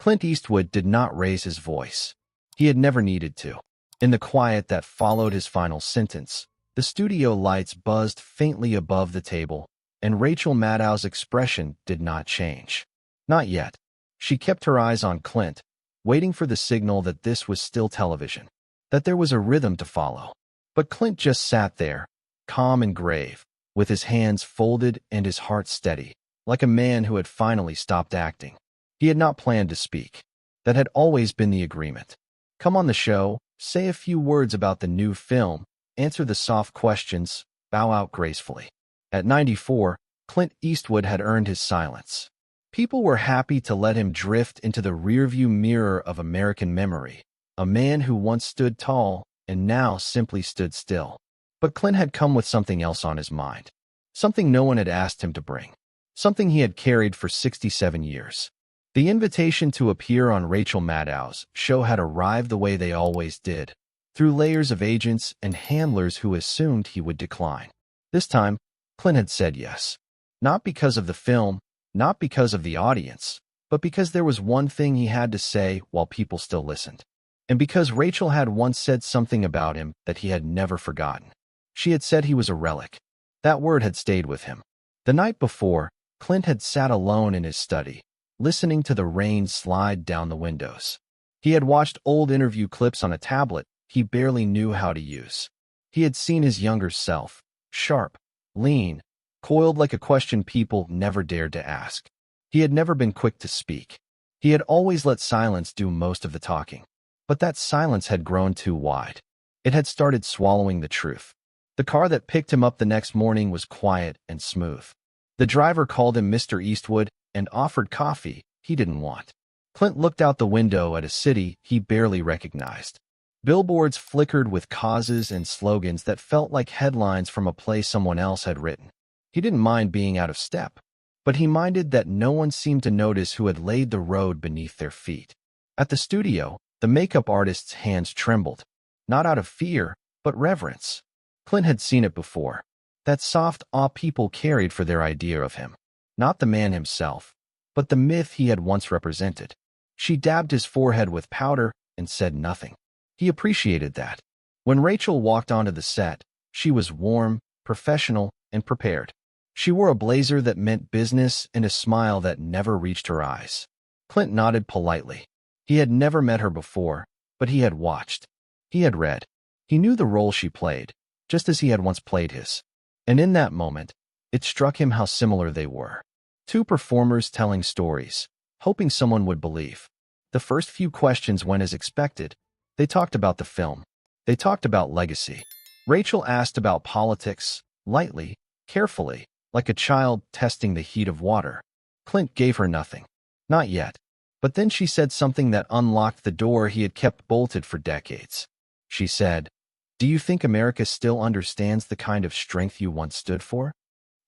Clint Eastwood did not raise his voice. He had never needed to. In the quiet that followed his final sentence, the studio lights buzzed faintly above the table, and Rachel Maddow's expression did not change. Not yet. She kept her eyes on Clint, waiting for the signal that this was still television, that there was a rhythm to follow. But Clint just sat there, calm and grave, with his hands folded and his heart steady, like a man who had finally stopped acting. He had not planned to speak. That had always been the agreement. Come on the show, say a few words about the new film, answer the soft questions, bow out gracefully. At 94, Clint Eastwood had earned his silence. People were happy to let him drift into the rearview mirror of American memory, a man who once stood tall and now simply stood still. But Clint had come with something else on his mind, something no one had asked him to bring, something he had carried for 67 years. The invitation to appear on Rachel Maddow's show had arrived the way they always did, through layers of agents and handlers who assumed he would decline. This time, Clint had said yes. Not because of the film, not because of the audience, but because there was one thing he had to say while people still listened. And because Rachel had once said something about him that he had never forgotten. She had said he was a relic. That word had stayed with him. The night before, Clint had sat alone in his study, listening to the rain slide down the windows. He had watched old interview clips on a tablet he barely knew how to use. He had seen his younger self, sharp, lean, coiled like a question people never dared to ask. He had never been quick to speak. He had always let silence do most of the talking. But that silence had grown too wide. It had started swallowing the truth. The car that picked him up the next morning was quiet and smooth. The driver called him Mr. Eastwood and offered coffee he didn't want. Clint looked out the window at a city he barely recognized. Billboards flickered with causes and slogans that felt like headlines from a play someone else had written. He didn't mind being out of step, but he minded that no one seemed to notice who had laid the road beneath their feet. At the studio, the makeup artist's hands trembled, not out of fear, but reverence. Clint had seen it before, that soft awe people carried for their idea of him. Not the man himself, but the myth he had once represented. She dabbed his forehead with powder and said nothing. He appreciated that. When Rachel walked onto the set, she was warm, professional, and prepared. She wore a blazer that meant business and a smile that never reached her eyes. Clint nodded politely. He had never met her before, but he had watched. He had read. He knew the role she played, just as he had once played his. And in that moment, it struck him how similar they were. Two performers telling stories, hoping someone would believe. The first few questions went as expected. They talked about the film. They talked about legacy. Rachel asked about politics, lightly, carefully, like a child testing the heat of water. Clint gave her nothing. Not yet. But then she said something that unlocked the door he had kept bolted for decades. She said, "Do you think America still understands the kind of strength you once stood for?"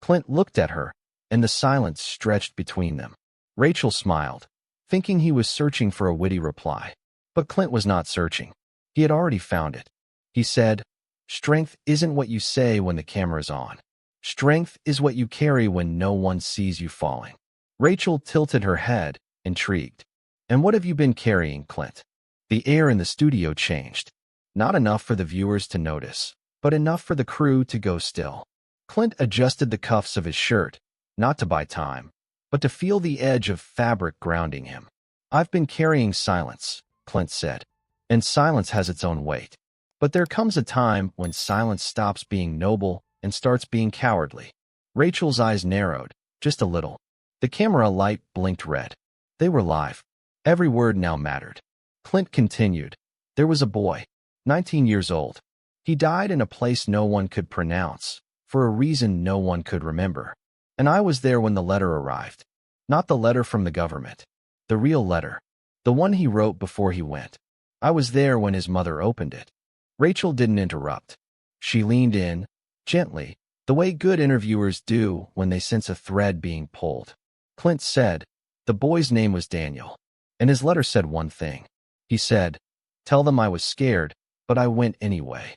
Clint looked at her, and the silence stretched between them. Rachel smiled, thinking he was searching for a witty reply. But Clint was not searching. He had already found it. He said, "Strength isn't what you say when the camera's on. Strength is what you carry when no one sees you falling." Rachel tilted her head, intrigued. "And what have you been carrying, Clint?" The air in the studio changed. Not enough for the viewers to notice, but enough for the crew to go still. Clint adjusted the cuffs of his shirt, not to buy time, but to feel the edge of fabric grounding him. "I've been carrying silence," Clint said. "And silence has its own weight. But there comes a time when silence stops being noble and starts being cowardly." Rachel's eyes narrowed, just a little. The camera light blinked red. They were live. Every word now mattered. Clint continued. "There was a boy, 19 years old. He died in a place no one could pronounce, for a reason no one could remember. And I was there when the letter arrived. Not the letter from the government. The real letter. The one he wrote before he went. I was there when his mother opened it." Rachel didn't interrupt. She leaned in, gently, the way good interviewers do when they sense a thread being pulled. Clint said, "The boy's name was Daniel. And his letter said one thing. He said, 'Tell them I was scared, but I went anyway.'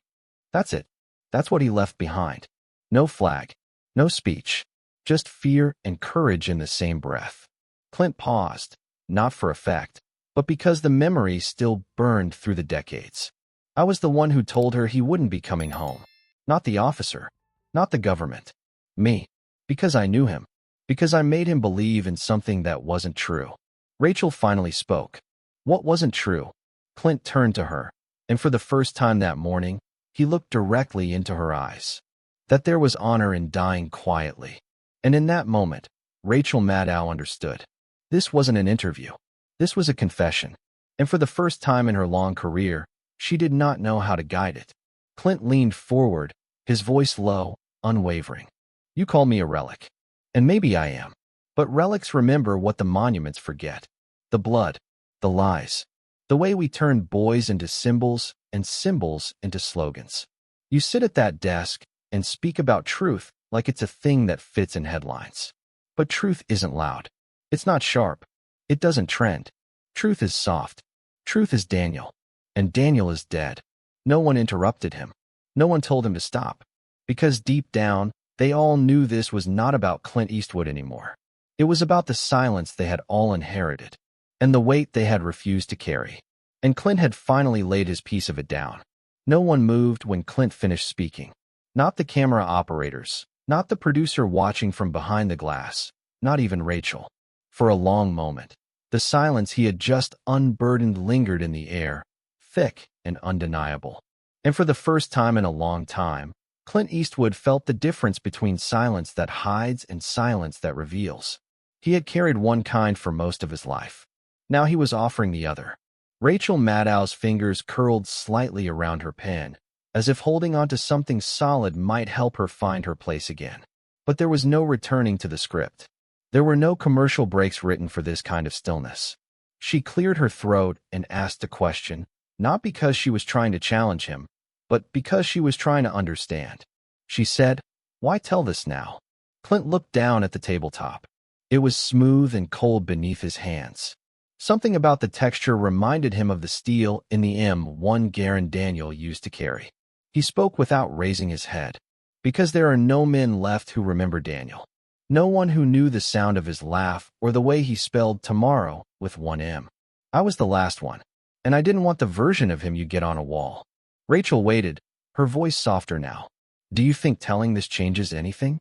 That's it. That's what he left behind. No flag. No speech. Just fear and courage in the same breath." Clint paused, not for effect, but because the memory still burned through the decades. I was the one who told her he wouldn't be coming home. Not the officer. Not the government. Me. Because I knew him. Because I made him believe in something that wasn't true. Rachel finally spoke. What wasn't true? Clint turned to her, and for the first time that morning, he looked directly into her eyes. That there was honor in dying quietly. And in that moment, Rachel Maddow understood. This wasn't an interview. This was a confession. And for the first time in her long career, she did not know how to guide it. Clint leaned forward, his voice low, unwavering. You call me a relic. And maybe I am. But relics remember what the monuments forget. The blood, the lies, the way we turned boys into symbols and symbols into slogans. You sit at that desk and speak about truth like it's a thing that fits in headlines. But truth isn't loud. It's not sharp. It doesn't trend. Truth is soft. Truth is Daniel. And Daniel is dead. No one interrupted him. No one told him to stop. Because deep down, they all knew this was not about Clint Eastwood anymore. It was about the silence they had all inherited, and the weight they had refused to carry. And Clint had finally laid his piece of it down. No one moved when Clint finished speaking. Not the camera operators, not the producer watching from behind the glass, not even Rachel. For a long moment, the silence he had just unburdened lingered in the air, thick and undeniable. And for the first time in a long time, Clint Eastwood felt the difference between silence that hides and silence that reveals. He had carried one kind for most of his life. Now he was offering the other. Rachel Maddow's fingers curled slightly around her pen, as if holding onto something solid might help her find her place again. But there was no returning to the script. There were no commercial breaks written for this kind of stillness. She cleared her throat and asked a question, not because she was trying to challenge him, but because she was trying to understand. She said, "Why tell this now?" Clint looked down at the tabletop. It was smooth and cold beneath his hands. Something about the texture reminded him of the steel in the M1 Garen Daniel used to carry. He spoke without raising his head. Because there are no men left who remember Daniel. No one who knew the sound of his laugh or the way he spelled tomorrow with one M. I was the last one, and I didn't want the version of him you get on a wall. Rachel waited, her voice softer now. Do you think telling this changes anything?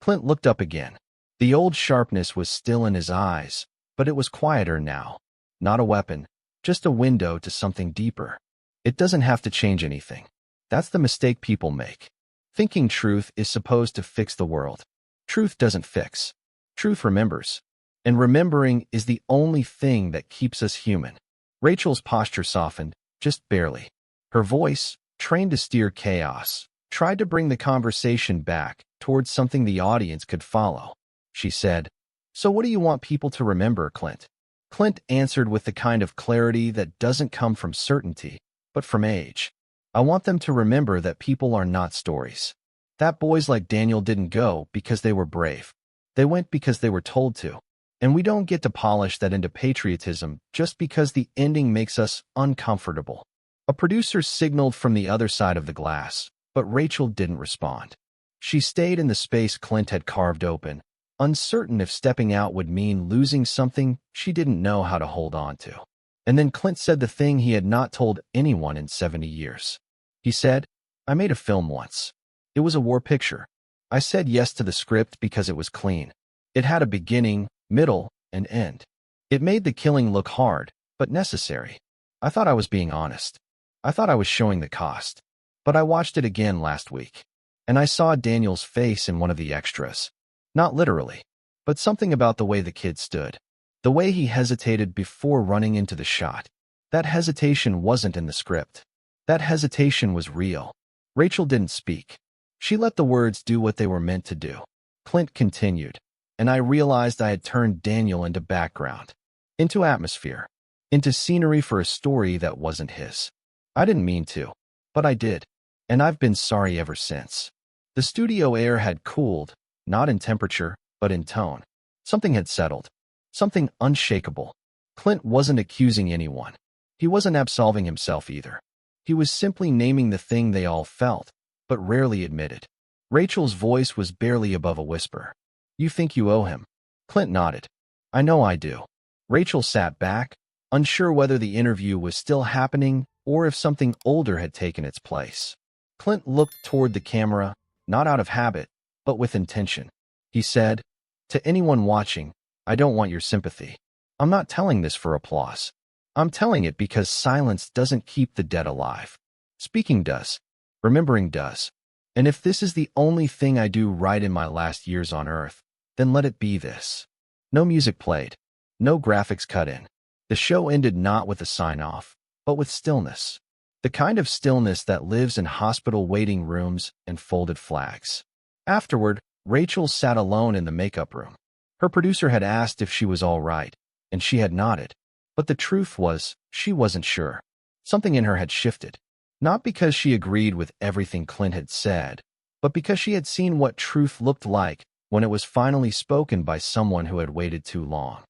Clint looked up again. The old sharpness was still in his eyes, but it was quieter now. Not a weapon, just a window to something deeper. It doesn't have to change anything. That's the mistake people make. Thinking truth is supposed to fix the world. Truth doesn't fix. Truth remembers. And remembering is the only thing that keeps us human. Rachel's posture softened, just barely. Her voice, trained to steer chaos, tried to bring the conversation back towards something the audience could follow. She said, "So what do you want people to remember, Clint?" Clint answered with the kind of clarity that doesn't come from certainty, but from age. "I want them to remember that people are not stories. That boys like Daniel didn't go because they were brave. They went because they were told to. And we don't get to polish that into patriotism just because the ending makes us uncomfortable." A producer signaled from the other side of the glass, but Rachel didn't respond. She stayed in the space Clint had carved open, uncertain if stepping out would mean losing something she didn't know how to hold on to. And then Clint said the thing he had not told anyone in 70 years. He said, "I made a film once. It was a war picture. I said yes to the script because it was clean. It had a beginning, middle, and end. It made the killing look hard, but necessary. I thought I was being honest. I thought I was showing the cost. But I watched it again last week, and I saw Daniel's face in one of the extras. Not literally, but something about the way the kid stood. The way he hesitated before running into the shot. That hesitation wasn't in the script. That hesitation was real." Rachel didn't speak. She let the words do what they were meant to do. Clint continued, "And I realized I had turned Daniel into background, into atmosphere, into scenery for a story that wasn't his. I didn't mean to, but I did, and I've been sorry ever since." The studio air had cooled, not in temperature, but in tone. Something had settled, something unshakable. Clint wasn't accusing anyone. He wasn't absolving himself either. He was simply naming the thing they all felt, but rarely admitted. Rachel's voice was barely above a whisper. "You think you owe him?" Clint nodded. "I know I do." Rachel sat back, unsure whether the interview was still happening or if something older had taken its place. Clint looked toward the camera, not out of habit, but with intention. He said, "To anyone watching, I don't want your sympathy. I'm not telling this for applause. I'm telling it because silence doesn't keep the dead alive. Speaking does. Remembering does. And if this is the only thing I do right in my last years on Earth, then let it be this." No music played. No graphics cut in. The show ended not with a sign-off, but with stillness. The kind of stillness that lives in hospital waiting rooms and folded flags. Afterward, Rachel sat alone in the makeup room. Her producer had asked if she was all right, and she had nodded. But the truth was, she wasn't sure. Something in her had shifted. Not because she agreed with everything Clint had said, but because she had seen what truth looked like when it was finally spoken by someone who had waited too long.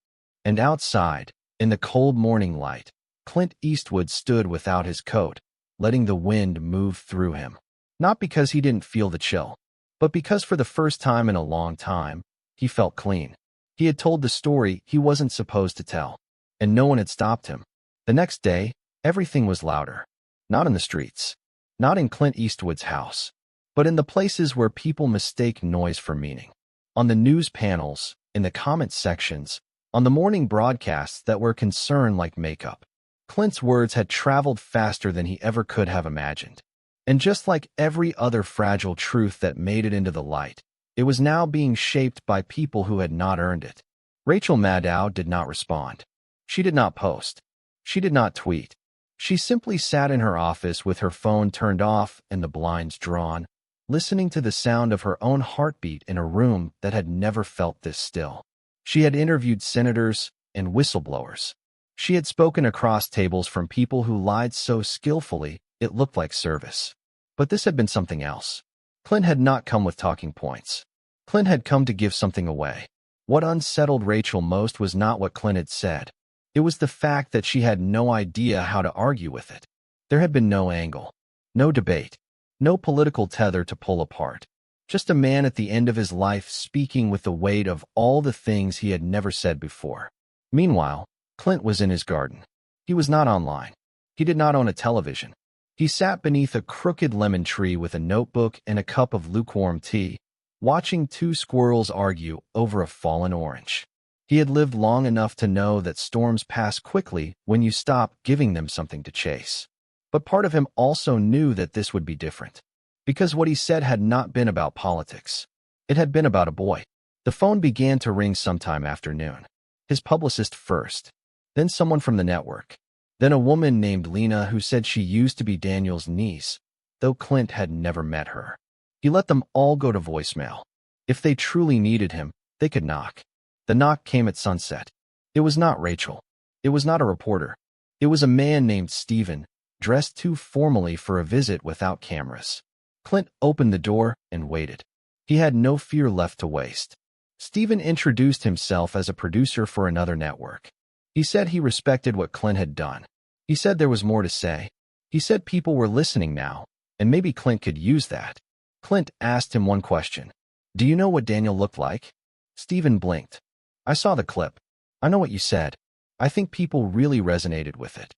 And outside, in the cold morning light, Clint Eastwood stood without his coat, letting the wind move through him. Not because he didn't feel the chill, but because for the first time in a long time, he felt clean. He had told the story he wasn't supposed to tell, and no one had stopped him. The next day, everything was louder. Not in the streets, not in Clint Eastwood's house, but in the places where people mistake noise for meaning. On the news panels, in the comment sections, on the morning broadcasts that were concerned like makeup. Clint's words had traveled faster than he ever could have imagined. And just like every other fragile truth that made it into the light, it was now being shaped by people who had not earned it. Rachel Maddow did not respond. She did not post. She did not tweet. She simply sat in her office with her phone turned off and the blinds drawn, listening to the sound of her own heartbeat in a room that had never felt this still. She had interviewed senators and whistleblowers. She had spoken across tables from people who lied so skillfully it looked like service. But this had been something else. Clint had not come with talking points. Clint had come to give something away. What unsettled Rachel most was not what Clint had said. It was the fact that she had no idea how to argue with it. There had been no angle, no debate, no political tether to pull apart. Just a man at the end of his life speaking with the weight of all the things he had never said before. Meanwhile, Clint was in his garden. He was not online. He did not own a television. He sat beneath a crooked lemon tree with a notebook and a cup of lukewarm tea, watching two squirrels argue over a fallen orange. He had lived long enough to know that storms pass quickly when you stop giving them something to chase. But part of him also knew that this would be different. Because what he said had not been about politics. It had been about a boy. The phone began to ring sometime after noon. His publicist first, then someone from the network, then a woman named Lena who said she used to be Daniel's niece, though Clint had never met her. He let them all go to voicemail. If they truly needed him, they could knock. The knock came at sunset. It was not Rachel. It was not a reporter. It was a man named Stephen, dressed too formally for a visit without cameras. Clint opened the door and waited. He had no fear left to waste. Stephen introduced himself as a producer for another network. He said he respected what Clint had done. He said there was more to say. He said people were listening now, and maybe Clint could use that. Clint asked him one question. "Do you know what Daniel looked like?" Stephen blinked. "I saw the clip. I know what you said. I think people really resonated with it."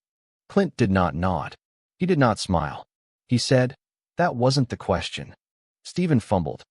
Clint did not nod. He did not smile. He said, "That wasn't the question." Stephen fumbled.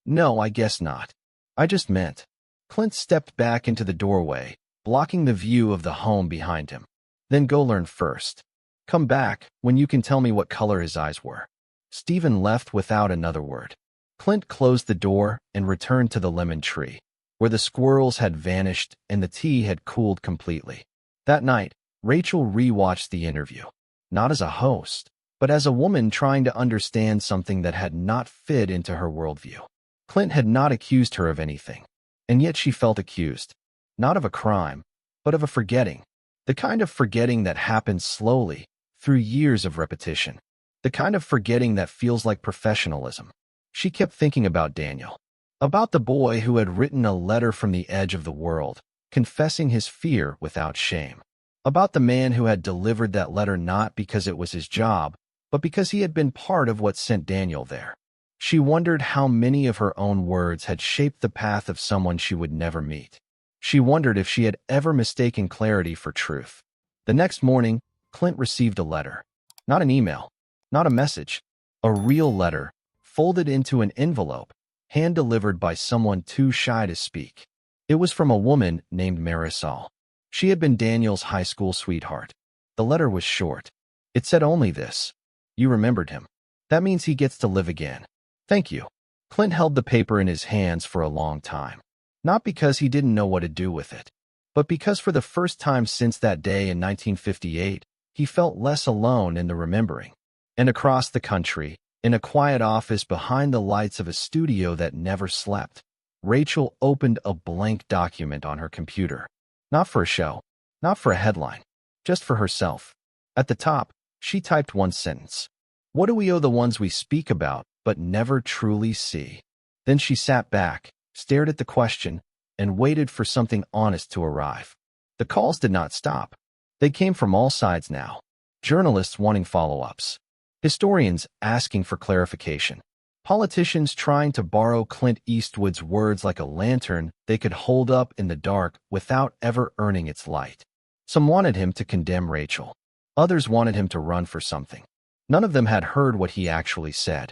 No, I guess not. I just meant." Clint stepped back into the doorway, blocking the view of the home behind him. "Then go learn first. Come back when you can tell me what color his eyes were." Stephen left without another word. Clint closed the door and returned to the lemon tree, where the squirrels had vanished and the tea had cooled completely. That night, Rachel rewatched the interview, not as a host, but as a woman trying to understand something that had not fit into her worldview. Clint had not accused her of anything, and yet she felt accused, not of a crime, but of a forgetting, the kind of forgetting that happens slowly, through years of repetition, the kind of forgetting that feels like professionalism. She kept thinking about Daniel, about the boy who had written a letter from the edge of the world, confessing his fear without shame, about the man who had delivered that letter not because it was his job, but because he had been part of what sent Daniel there. She wondered how many of her own words had shaped the path of someone she would never meet. She wondered if she had ever mistaken clarity for truth. The next morning, Clint received a letter. Not an email, not a message, a real letter, folded into an envelope, hand-delivered by someone too shy to speak. It was from a woman named Marisol. She had been Daniel's high school sweetheart. The letter was short. It said only this: "You remembered him. That means he gets to live again. Thank you." Clint held the paper in his hands for a long time. Not because he didn't know what to do with it, but because for the first time since that day in 1958, he felt less alone in the remembering. And across the country, in a quiet office behind the lights of a studio that never slept, Rachel opened a blank document on her computer. Not for a show, not for a headline, just for herself. At the top, she typed one sentence: "What do we owe the ones we speak about but never truly see?" Then she sat back, stared at the question, and waited for something honest to arrive. The calls did not stop. They came from all sides now. Journalists wanting follow-ups, historians asking for clarification, politicians trying to borrow Clint Eastwood's words like a lantern they could hold up in the dark without ever earning its light. Some wanted him to condemn Rachel. Others wanted him to run for something. None of them had heard what he actually said.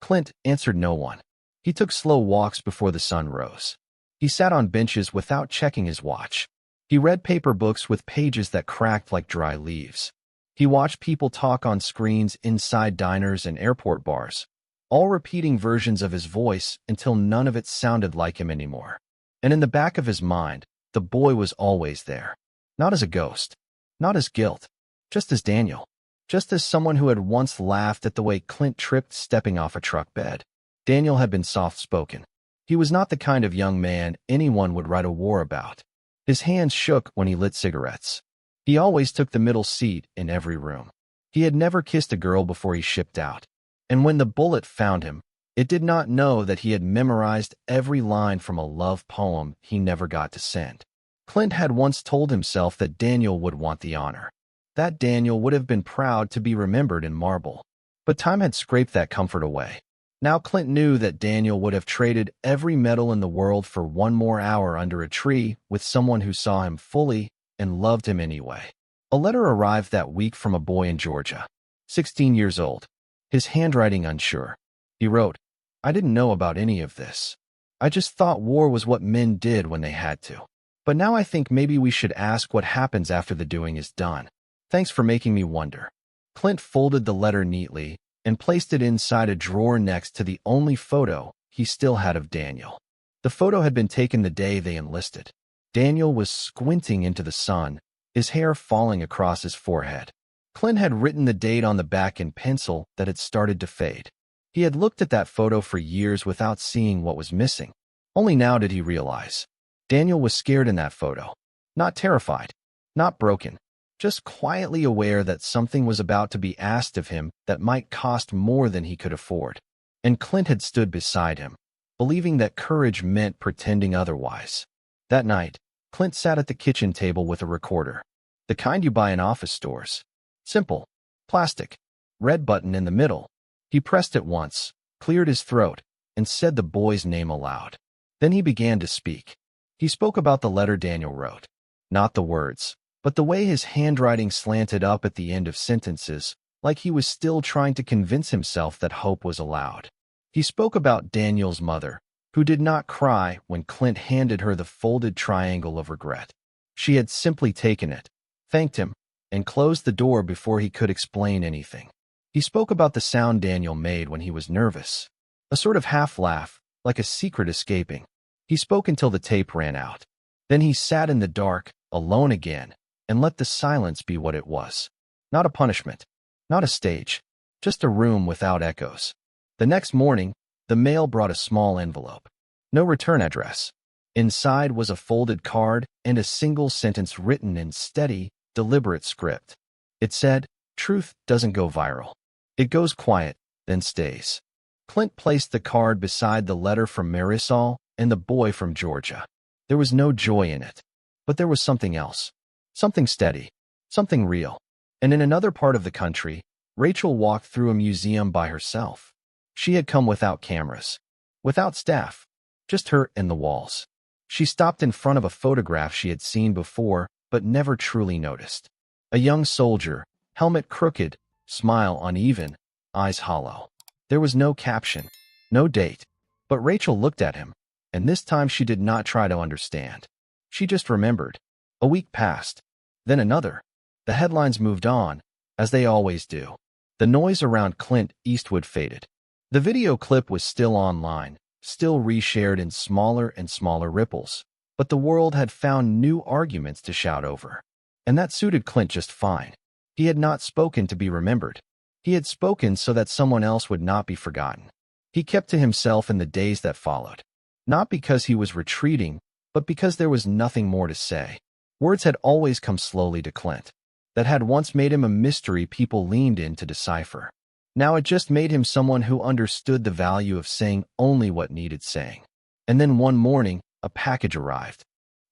Clint answered no one. He took slow walks before the sun rose. He sat on benches without checking his watch. He read paper books with pages that cracked like dry leaves. He watched people talk on screens inside diners and airport bars, all repeating versions of his voice until none of it sounded like him anymore. And in the back of his mind, the boy was always there. Not as a ghost, not as guilt, just as Daniel. Just as someone who had once laughed at the way Clint tripped stepping off a truck bed. Daniel had been soft-spoken. He was not the kind of young man anyone would write a war about. His hands shook when he lit cigarettes. He always took the middle seat in every room. He had never kissed a girl before he shipped out. And when the bullet found him, it did not know that he had memorized every line from a love poem he never got to send. Clint had once told himself that Daniel would want the honor. That Daniel would have been proud to be remembered in marble. But time had scraped that comfort away. Now Clint knew that Daniel would have traded every medal in the world for one more hour under a tree with someone who saw him fully and loved him anyway. A letter arrived that week from a boy in Georgia, 16 years old, his handwriting unsure. He wrote, "I didn't know about any of this. I just thought war was what men did when they had to. But now I think maybe we should ask what happens after the doing is done. Thanks for making me wonder." Clint folded the letter neatly and placed it inside a drawer next to the only photo he still had of Daniel. The photo had been taken the day they enlisted. Daniel was squinting into the sun, his hair falling across his forehead. Clint had written the date on the back in pencil that had started to fade. He had looked at that photo for years without seeing what was missing. Only now did he realize. Daniel was scared in that photo. Not terrified, not broken. Just quietly aware that something was about to be asked of him that might cost more than he could afford. And Clint had stood beside him, believing that courage meant pretending otherwise. That night, Clint sat at the kitchen table with a recorder. The kind you buy in office stores. Simple. Plastic. Red button in the middle. He pressed it once, cleared his throat, and said the boy's name aloud. Then he began to speak. He spoke about the letter Daniel wrote. Not the words, but the way his handwriting slanted up at the end of sentences, like he was still trying to convince himself that hope was allowed. He spoke about Daniel's mother, who did not cry when Clint handed her the folded triangle of regret. She had simply taken it, thanked him, and closed the door before he could explain anything. He spoke about the sound Daniel made when he was nervous, a sort of half-laugh, like a secret escaping. He spoke until the tape ran out. Then he sat in the dark, alone again, and let the silence be what it was. Not a punishment, not a stage, just a room without echoes. The next morning, the mail brought a small envelope. No return address. Inside was a folded card and a single sentence written in steady, deliberate script. It said, "Truth doesn't go viral. It goes quiet, then stays." Clint placed the card beside the letter from Marisol and the boy from Georgia. There was no joy in it, but there was something else. Something steady, something real. And in another part of the country, Rachel walked through a museum by herself. She had come without cameras, without staff, just her and the walls. She stopped in front of a photograph she had seen before but never truly noticed. A young soldier, helmet crooked, smile uneven, eyes hollow. There was no caption, no date, but Rachel looked at him, and this time she did not try to understand. She just remembered. A week passed, then another. The headlines moved on, as they always do. The noise around Clint Eastwood faded. The video clip was still online, still reshared in smaller and smaller ripples, but the world had found new arguments to shout over. And that suited Clint just fine. He had not spoken to be remembered. He had spoken so that someone else would not be forgotten. He kept to himself in the days that followed. Not because he was retreating, but because there was nothing more to say. Words had always come slowly to Clint. That had once made him a mystery people leaned in to decipher. Now it just made him someone who understood the value of saying only what needed saying. And then one morning, a package arrived.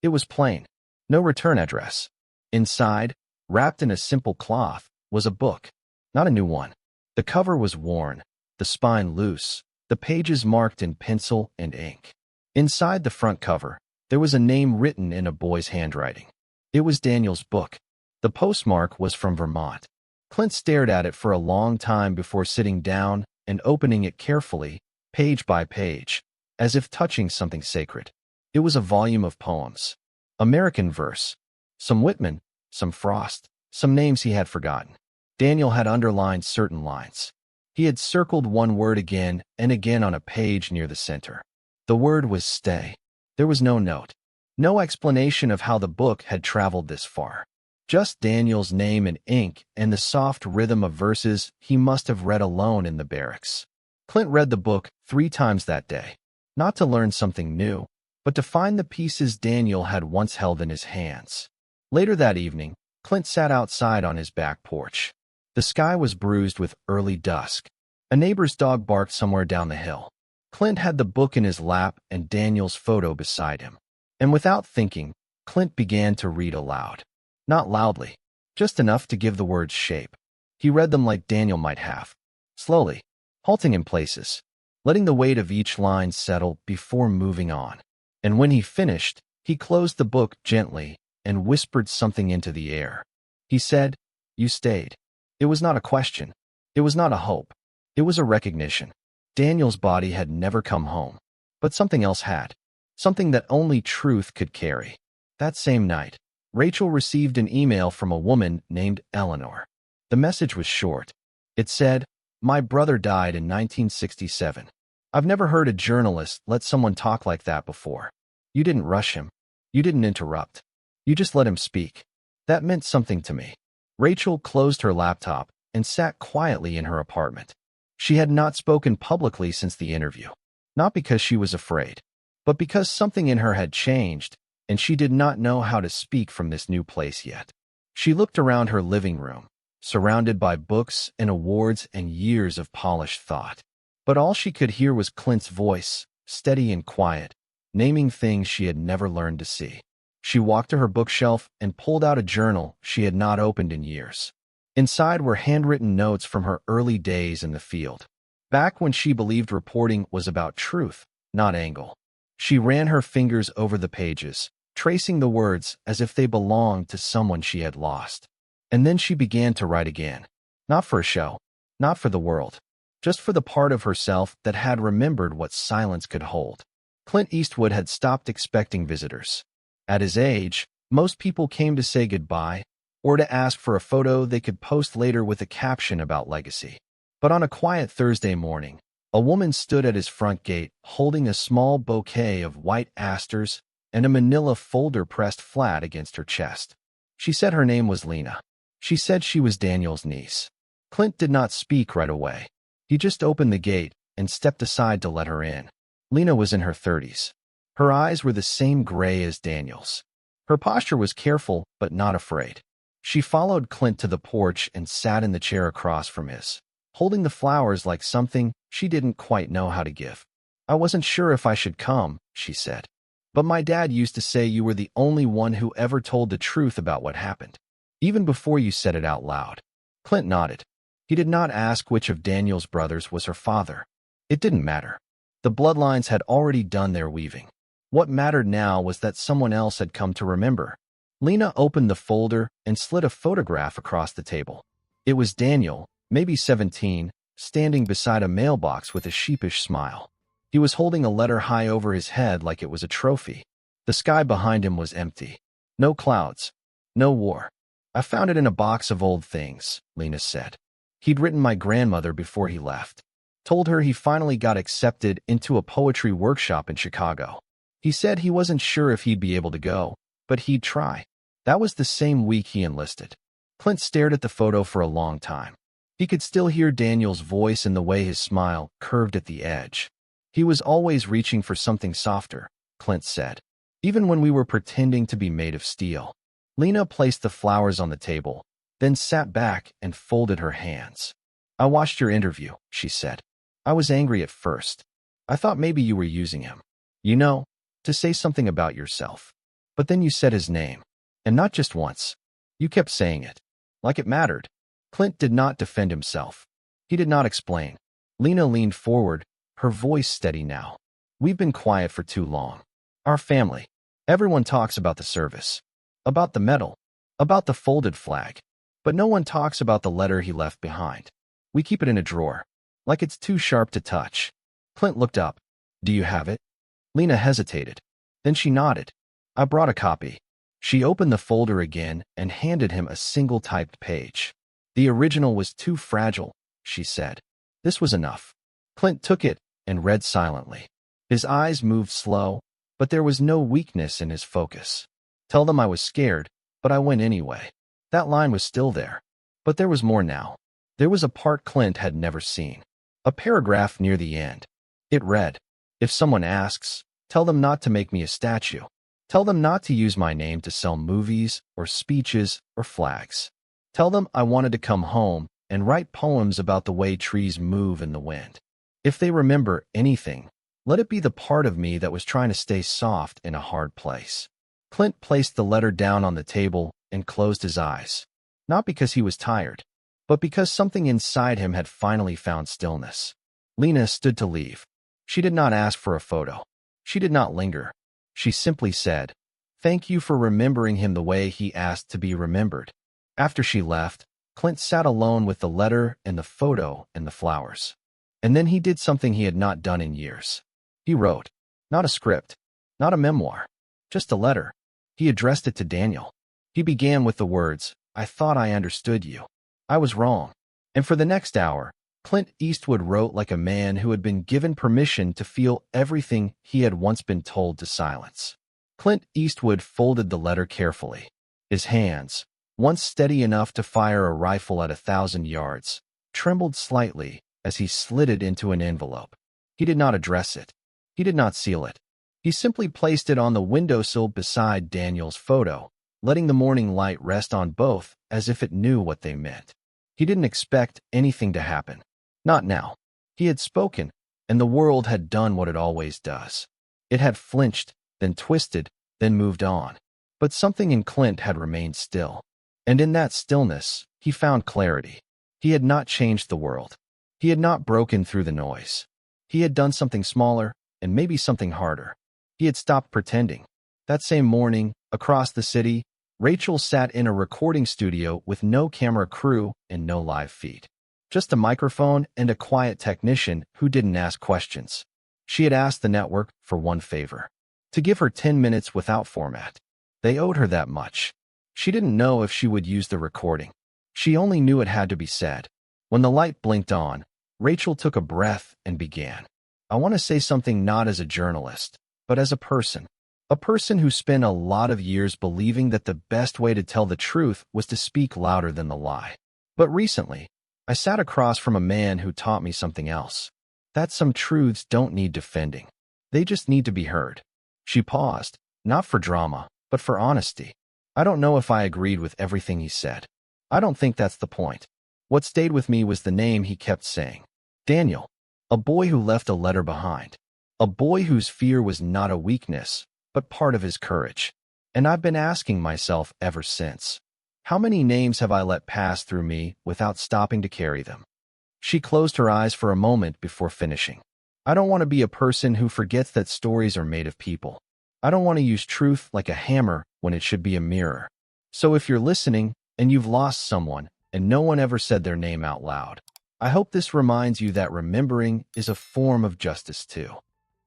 It was plain. No return address. Inside, wrapped in a simple cloth, was a book. Not a new one. The cover was worn, the spine loose, the pages marked in pencil and ink. Inside the front cover, there was a name written in a boy's handwriting. It was Daniel's book. The postmark was from Vermont. Clint stared at it for a long time before sitting down and opening it carefully, page by page, as if touching something sacred. It was a volume of poems. American verse. Some Whitman, some Frost, some names he had forgotten. Daniel had underlined certain lines. He had circled one word again and again on a page near the center. The word was stay. There was no note. No explanation of how the book had traveled this far. Just Daniel's name in ink and the soft rhythm of verses he must have read alone in the barracks. Clint read the book 3 times that day, not to learn something new, but to find the pieces Daniel had once held in his hands. Later that evening, Clint sat outside on his back porch. The sky was bruised with early dusk. A neighbor's dog barked somewhere down the hill. Clint had the book in his lap and Daniel's photo beside him. And without thinking, Clint began to read aloud. Not loudly, just enough to give the words shape. He read them like Daniel might have, slowly, halting in places, letting the weight of each line settle before moving on. And when he finished, he closed the book gently and whispered something into the air. He said, "You stayed." It was not a question. It was not a hope. It was a recognition. Daniel's body had never come home, but something else had. Something that only truth could carry. That same night, Rachel received an email from a woman named Eleanor. The message was short. It said, "My brother died in 1967. I've never heard a journalist let someone talk like that before. You didn't rush him. You didn't interrupt. You just let him speak. That meant something to me." Rachel closed her laptop and sat quietly in her apartment. She had not spoken publicly since the interview. Not because she was afraid, but because something in her had changed, and she did not know how to speak from this new place yet. She looked around her living room, surrounded by books and awards and years of polished thought. But all she could hear was Clint's voice, steady and quiet, naming things she had never learned to see. She walked to her bookshelf and pulled out a journal she had not opened in years. Inside were handwritten notes from her early days in the field, back when she believed reporting was about truth, not angle. She ran her fingers over the pages, tracing the words as if they belonged to someone she had lost. And then she began to write again. Not for a show, not for the world, just for the part of herself that had remembered what silence could hold. Clint Eastwood had stopped expecting visitors. At his age, most people came to say goodbye, or to ask for a photo they could post later with a caption about legacy. But on a quiet Thursday morning, a woman stood at his front gate holding a small bouquet of white asters and a manila folder pressed flat against her chest. She said her name was Lena. She said she was Daniel's niece. Clint did not speak right away. He just opened the gate and stepped aside to let her in. Lena was in her 30s. Her eyes were the same gray as Daniel's. Her posture was careful but not afraid. She followed Clint to the porch and sat in the chair across from his, holding the flowers like something she didn't quite know how to give. "I wasn't sure if I should come," she said. "But my dad used to say you were the only one who ever told the truth about what happened, even before you said it out loud." Clint nodded. He did not ask which of Daniel's brothers was her father. It didn't matter. The bloodlines had already done their weaving. What mattered now was that someone else had come to remember. Lena opened the folder and slid a photograph across the table. It was Daniel, maybe 17, standing beside a mailbox with a sheepish smile. He was holding a letter high over his head like it was a trophy. The sky behind him was empty. No clouds. No war. I found it in a box of old things, Lena said. He'd written my grandmother before he left. Told her he finally got accepted into a poetry workshop in Chicago. He said he wasn't sure if he'd be able to go, but he'd try. That was the same week he enlisted. Clint stared at the photo for a long time. He could still hear Daniel's voice and the way his smile curved at the edge. He was always reaching for something softer, Clint said, even when we were pretending to be made of steel. Lena placed the flowers on the table, then sat back and folded her hands. I watched your interview, she said. I was angry at first. I thought maybe you were using him. You know, to say something about yourself. But then you said his name. And not just once. You kept saying it. Like it mattered. Clint did not defend himself. He did not explain. Lena leaned forward, her voice steady now. We've been quiet for too long. Our family. Everyone talks about the service. About the medal. About the folded flag. But no one talks about the letter he left behind. We keep it in a drawer. Like it's too sharp to touch. Clint looked up. Do you have it? Lena hesitated. Then she nodded. I brought a copy. She opened the folder again and handed him a single typed page. The original was too fragile, she said. This was enough. Clint took it and read silently. His eyes moved slow, but there was no weakness in his focus. Tell them I was scared, but I went anyway. That line was still there. But there was more now. There was a part Clint had never seen. A paragraph near the end. It read, if someone asks, tell them not to make me a statue. Tell them not to use my name to sell movies or speeches or flags. Tell them I wanted to come home and write poems about the way trees move in the wind. If they remember anything, let it be the part of me that was trying to stay soft in a hard place. Clint placed the letter down on the table and closed his eyes. Not because he was tired, but because something inside him had finally found stillness. Lena stood to leave. She did not ask for a photo. She did not linger. She simply said, thank you for remembering him the way he asked to be remembered. After she left, Clint sat alone with the letter and the photo and the flowers. And then he did something he had not done in years. He wrote. Not a script. Not a memoir. Just a letter. He addressed it to Daniel. He began with the words, I thought I understood you. I was wrong. And for the next hour, Clint Eastwood wrote like a man who had been given permission to feel everything he had once been told to silence. Clint Eastwood folded the letter carefully. His hands, once steady enough to fire a rifle at 1,000 yards, trembled slightly as he slid it into an envelope. He did not address it. He did not seal it. He simply placed it on the windowsill beside Daniel's photo, letting the morning light rest on both as if it knew what they meant. He didn't expect anything to happen. Not now. He had spoken, and the world had done what it always does. It had flinched, then twisted, then moved on. But something in Clint had remained still. And in that stillness, he found clarity. He had not changed the world. He had not broken through the noise. He had done something smaller, and maybe something harder. He had stopped pretending. That same morning, across the city, Rachel sat in a recording studio with no camera crew and no live feed. Just a microphone and a quiet technician who didn't ask questions. She had asked the network for one favor. To give her 10 minutes without format. They owed her that much. She didn't know if she would use the recording. She only knew it had to be said. When the light blinked on, Rachel took a breath and began. I want to say something not as a journalist, but as a person. A person who spent a lot of years believing that the best way to tell the truth was to speak louder than the lie. But recently, I sat across from a man who taught me something else. That some truths don't need defending. They just need to be heard. She paused, not for drama, but for honesty. I don't know if I agreed with everything he said. I don't think that's the point. What stayed with me was the name he kept saying. Daniel. A boy who left a letter behind. A boy whose fear was not a weakness, but part of his courage. And I've been asking myself ever since. How many names have I let pass through me without stopping to carry them? She closed her eyes for a moment before finishing. I don't want to be a person who forgets that stories are made of people. I don't want to use truth like a hammer when it should be a mirror. So if you're listening and you've lost someone and no one ever said their name out loud, I hope this reminds you that remembering is a form of justice too.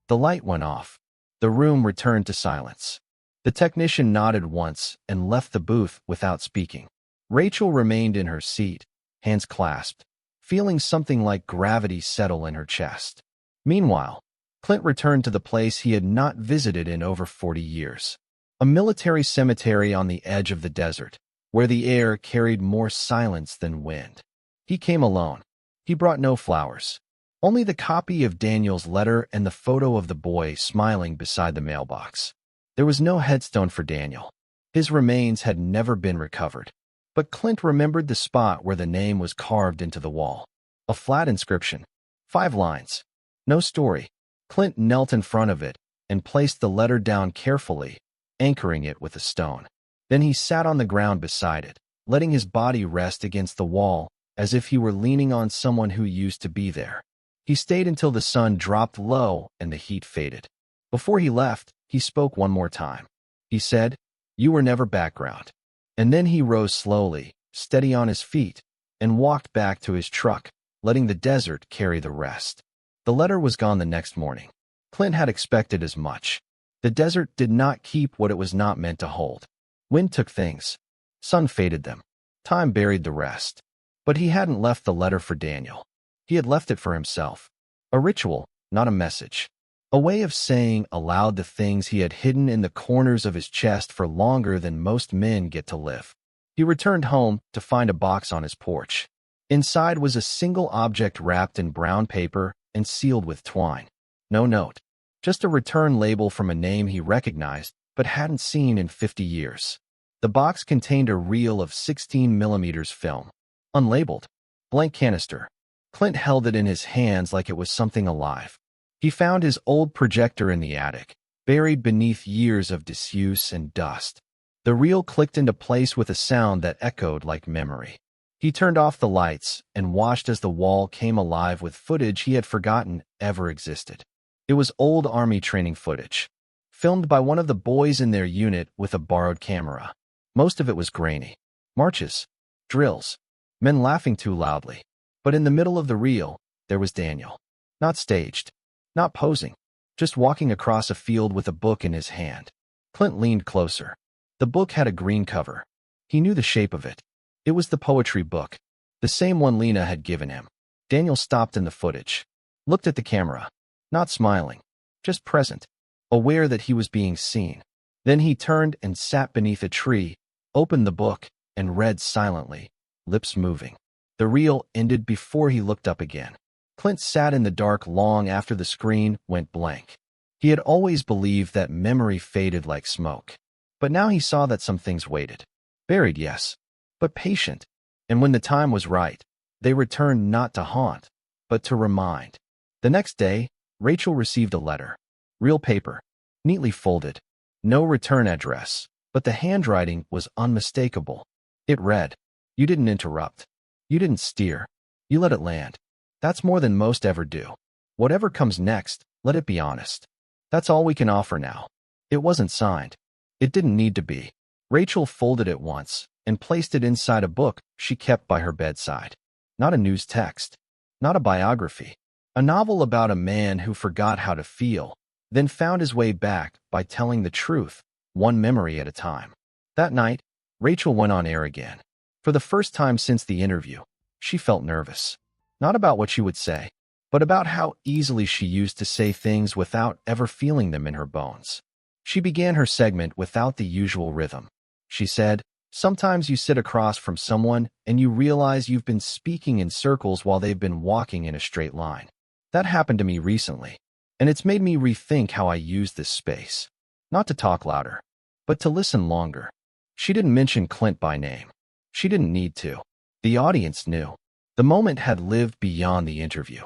The light went off. The room returned to silence. The technician nodded once and left the booth without speaking. Rachel remained in her seat, hands clasped, feeling something like gravity settle in her chest. Meanwhile, Clint returned to the place he had not visited in over 40 years. A military cemetery on the edge of the desert, where the air carried more silence than wind. He came alone. He brought no flowers. Only the copy of Daniel's letter and the photo of the boy smiling beside the mailbox. There was no headstone for Daniel. His remains had never been recovered. But Clint remembered the spot where the name was carved into the wall. A flat inscription. 5 lines. No story. Clint knelt in front of it and placed the letter down carefully, anchoring it with a stone. Then he sat on the ground beside it, letting his body rest against the wall as if he were leaning on someone who used to be there. He stayed until the sun dropped low and the heat faded. Before he left, he spoke one more time. He said, "You were never background." And then he rose slowly, steady on his feet, and walked back to his truck, letting the desert carry the rest. The letter was gone the next morning. Clint had expected as much. The desert did not keep what it was not meant to hold. Wind took things. Sun faded them. Time buried the rest. But he hadn't left the letter for Daniel. He had left it for himself. A ritual, not a message. A way of saying aloud the things he had hidden in the corners of his chest for longer than most men get to live. He returned home to find a box on his porch. Inside was a single object wrapped in brown paper and sealed with twine. No note. Just a return label from a name he recognized but hadn't seen in 50 years. The box contained a reel of 16mm film. Unlabeled. Blank canister. Clint held it in his hands like it was something alive. He found his old projector in the attic, buried beneath years of disuse and dust. The reel clicked into place with a sound that echoed like memory. He turned off the lights and watched as the wall came alive with footage he had forgotten ever existed. It was old Army training footage, filmed by one of the boys in their unit with a borrowed camera. Most of it was grainy. Marches, drills, men laughing too loudly. But in the middle of the reel, there was Daniel. Not staged. Not posing, just walking across a field with a book in his hand. Clint leaned closer. The book had a green cover. He knew the shape of it. It was the poetry book, the same one Lena had given him. Daniel stopped in the footage, looked at the camera, not smiling, just present, aware that he was being seen. Then he turned and sat beneath a tree, opened the book, and read silently, lips moving. The reel ended before he looked up again. Clint sat in the dark long after the screen went blank. He had always believed that memory faded like smoke. But now he saw that some things waited. Buried, yes, but patient. And when the time was right, they returned not to haunt, but to remind. The next day, Rachel received a letter. Real paper, neatly folded. No return address, but the handwriting was unmistakable. It read, "You didn't interrupt. You didn't steer. You let it land. That's more than most ever do. Whatever comes next, let it be honest. That's all we can offer now." It wasn't signed. It didn't need to be. Rachel folded it once and placed it inside a book she kept by her bedside. Not a news text. Not a biography. A novel about a man who forgot how to feel, then found his way back by telling the truth, one memory at a time. That night, Rachel went on air again. For the first time since the interview, she felt nervous. Not about what she would say, but about how easily she used to say things without ever feeling them in her bones. She began her segment without the usual rhythm. She said, "Sometimes you sit across from someone and you realize you've been speaking in circles while they've been walking in a straight line. That happened to me recently, and it's made me rethink how I use this space. Not to talk louder, but to listen longer." She didn't mention Clint by name. She didn't need to. The audience knew. The moment had lived beyond the interview.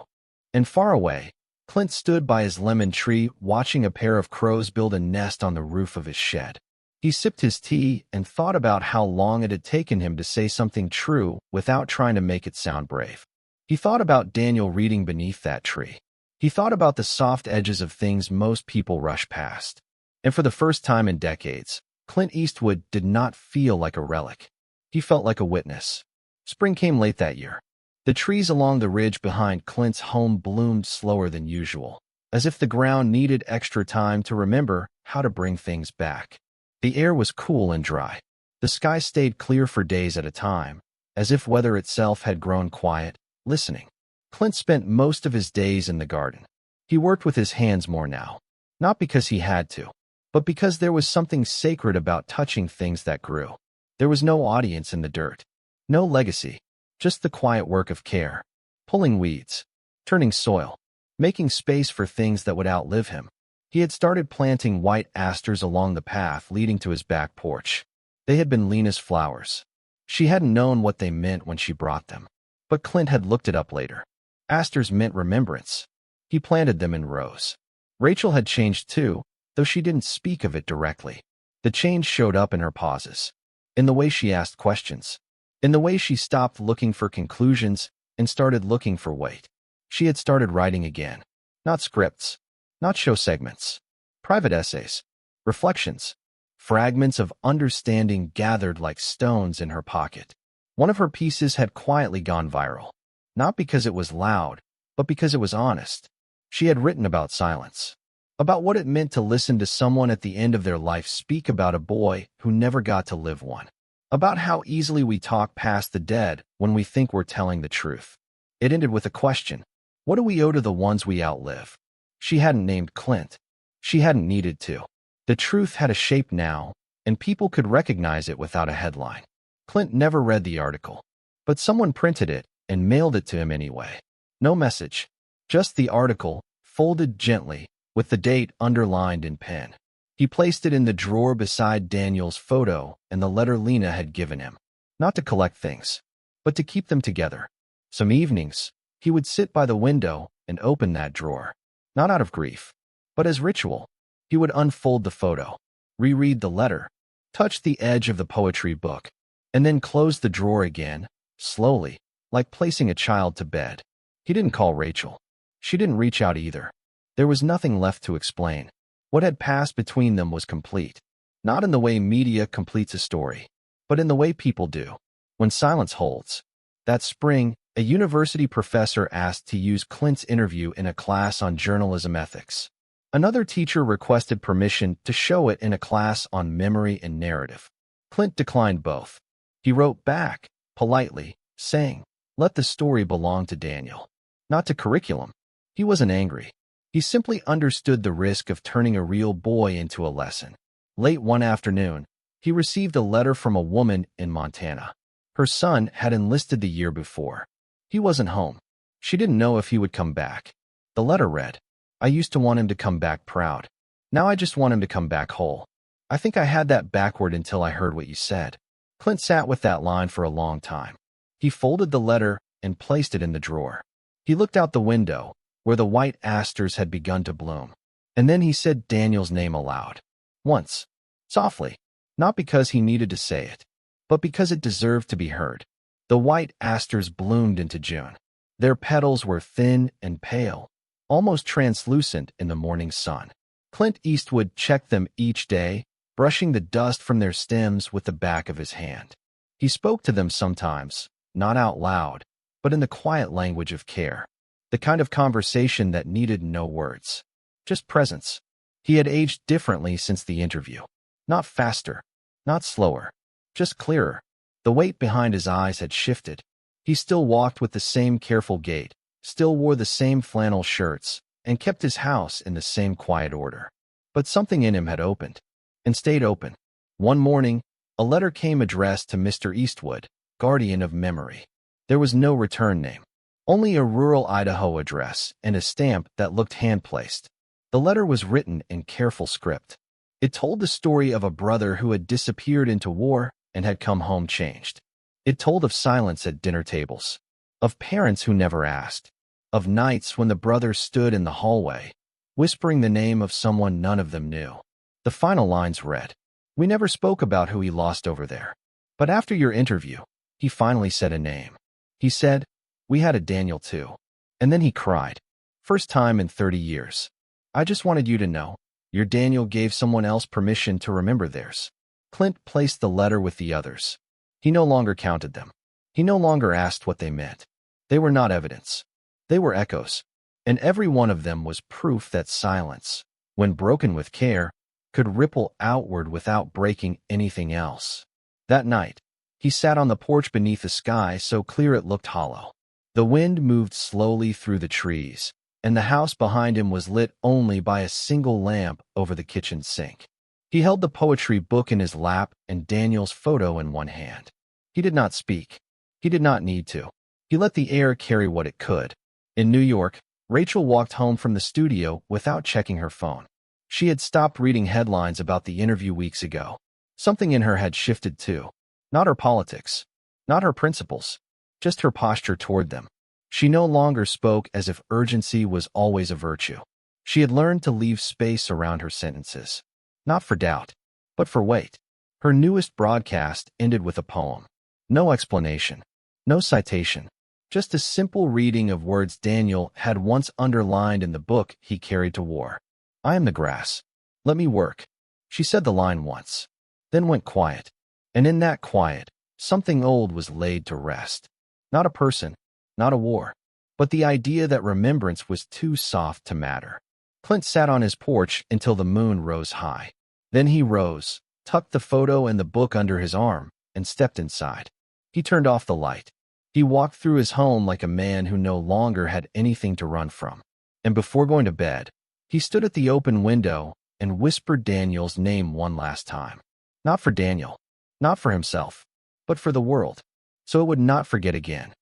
And far away, Clint stood by his lemon tree watching a pair of crows build a nest on the roof of his shed. He sipped his tea and thought about how long it had taken him to say something true without trying to make it sound brave. He thought about Daniel reading beneath that tree. He thought about the soft edges of things most people rush past. And for the first time in decades, Clint Eastwood did not feel like a relic. He felt like a witness. Spring came late that year. The trees along the ridge behind Clint's home bloomed slower than usual, as if the ground needed extra time to remember how to bring things back. The air was cool and dry. The sky stayed clear for days at a time, as if weather itself had grown quiet, listening. Clint spent most of his days in the garden. He worked with his hands more now, not because he had to, but because there was something sacred about touching things that grew. There was no audience in the dirt, no legacy, just the quiet work of care, pulling weeds, turning soil, making space for things that would outlive him. He had started planting white asters along the path leading to his back porch. They had been Lena's flowers. She hadn't known what they meant when she brought them, but Clint had looked it up later. Asters meant remembrance. He planted them in rows. Rachel had changed too, though she didn't speak of it directly. The change showed up in her pauses, in the way she asked questions, in the way she stopped looking for conclusions and started looking for weight. She had started writing again. Not scripts, not show segments, private essays, reflections, fragments of understanding gathered like stones in her pocket. One of her pieces had quietly gone viral, not because it was loud, but because it was honest. She had written about silence, about what it meant to listen to someone at the end of their life speak about a boy who never got to live one, about how easily we talk past the dead when we think we're telling the truth. It ended with a question. What do we owe to the ones we outlive? She hadn't named Clint. She hadn't needed to. The truth had a shape now, and people could recognize it without a headline. Clint never read the article, but someone printed it and mailed it to him anyway. No message, just the article, folded gently, with the date underlined in pen. He placed it in the drawer beside Daniel's photo and the letter Lena had given him, not to collect things, but to keep them together. Some evenings, he would sit by the window and open that drawer, not out of grief, but as ritual. He would unfold the photo, reread the letter, touch the edge of the poetry book, and then close the drawer again, slowly, like placing a child to bed. He didn't call Rachel. She didn't reach out either. There was nothing left to explain. What had passed between them was complete, not in the way media completes a story, but in the way people do, when silence holds. That spring, a university professor asked to use Clint's interview in a class on journalism ethics. Another teacher requested permission to show it in a class on memory and narrative. Clint declined both. He wrote back, politely, saying, "Let the story belong to Daniel, not to curriculum." He wasn't angry. He simply understood the risk of turning a real boy into a lesson. Late one afternoon, he received a letter from a woman in Montana. Her son had enlisted the year before. He wasn't home. She didn't know if he would come back. The letter read, "I used to want him to come back proud. Now I just want him to come back whole. I think I had that backward until I heard what you said." Clint sat with that line for a long time. He folded the letter and placed it in the drawer. He looked out the window, where the white asters had begun to bloom. And then he said Daniel's name aloud. Once. Softly. Not because he needed to say it, but because it deserved to be heard. The white asters bloomed into June. Their petals were thin and pale, almost translucent in the morning sun. Clint Eastwood checked them each day, brushing the dust from their stems with the back of his hand. He spoke to them sometimes, not out loud, but in the quiet language of care, the kind of conversation that needed no words, just presence. He had aged differently since the interview. Not faster, not slower, just clearer. The weight behind his eyes had shifted. He still walked with the same careful gait, still wore the same flannel shirts, and kept his house in the same quiet order. But something in him had opened, and stayed open. One morning, a letter came addressed to Mr. Eastwood, guardian of memory. There was no return name, only a rural Idaho address and a stamp that looked hand-placed. The letter was written in careful script. It told the story of a brother who had disappeared into war and had come home changed. It told of silence at dinner tables, of parents who never asked, of nights when the brother stood in the hallway, whispering the name of someone none of them knew. The final lines read, "We never spoke about who he lost over there. But after your interview, he finally said a name. He said, 'We had a Daniel too.' And then he cried. First time in 30 years. I just wanted you to know, Your Daniel gave someone else permission to remember theirs. Clint placed the letter with the others. He no longer counted them. He no longer asked what they meant. They were not evidence. They were echoes. And every one of them was proof that silence, when broken with care, could ripple outward without breaking anything else. That night, he sat on the porch beneath a sky so clear it looked hollow. The wind moved slowly through the trees, and the house behind him was lit only by a single lamp over the kitchen sink. He held the poetry book in his lap and Daniel's photo in one hand. He did not speak. He did not need to. He let the air carry what it could. In New York, Rachel walked home from the studio without checking her phone. She had stopped reading headlines about the interview weeks ago. Something in her had shifted too. Not her politics, not her principles, just her posture toward them. She no longer spoke as if urgency was always a virtue. She had learned to leave space around her sentences. Not for doubt, but for weight. Her newest broadcast ended with a poem. No explanation, no citation, just a simple reading of words Daniel had once underlined in the book he carried to war. I am the grass. Let me work. She said the line once, then went quiet. And in that quiet, something old was laid to rest. Not a person, not a war, but the idea that remembrance was too soft to matter. Clint sat on his porch until the moon rose high. Then he rose, tucked the photo and the book under his arm, and stepped inside. He turned off the light. He walked through his home like a man who no longer had anything to run from. And before going to bed, he stood at the open window and whispered Daniel's name one last time. Not for Daniel, not for himself, but for the world, so it would not forget again.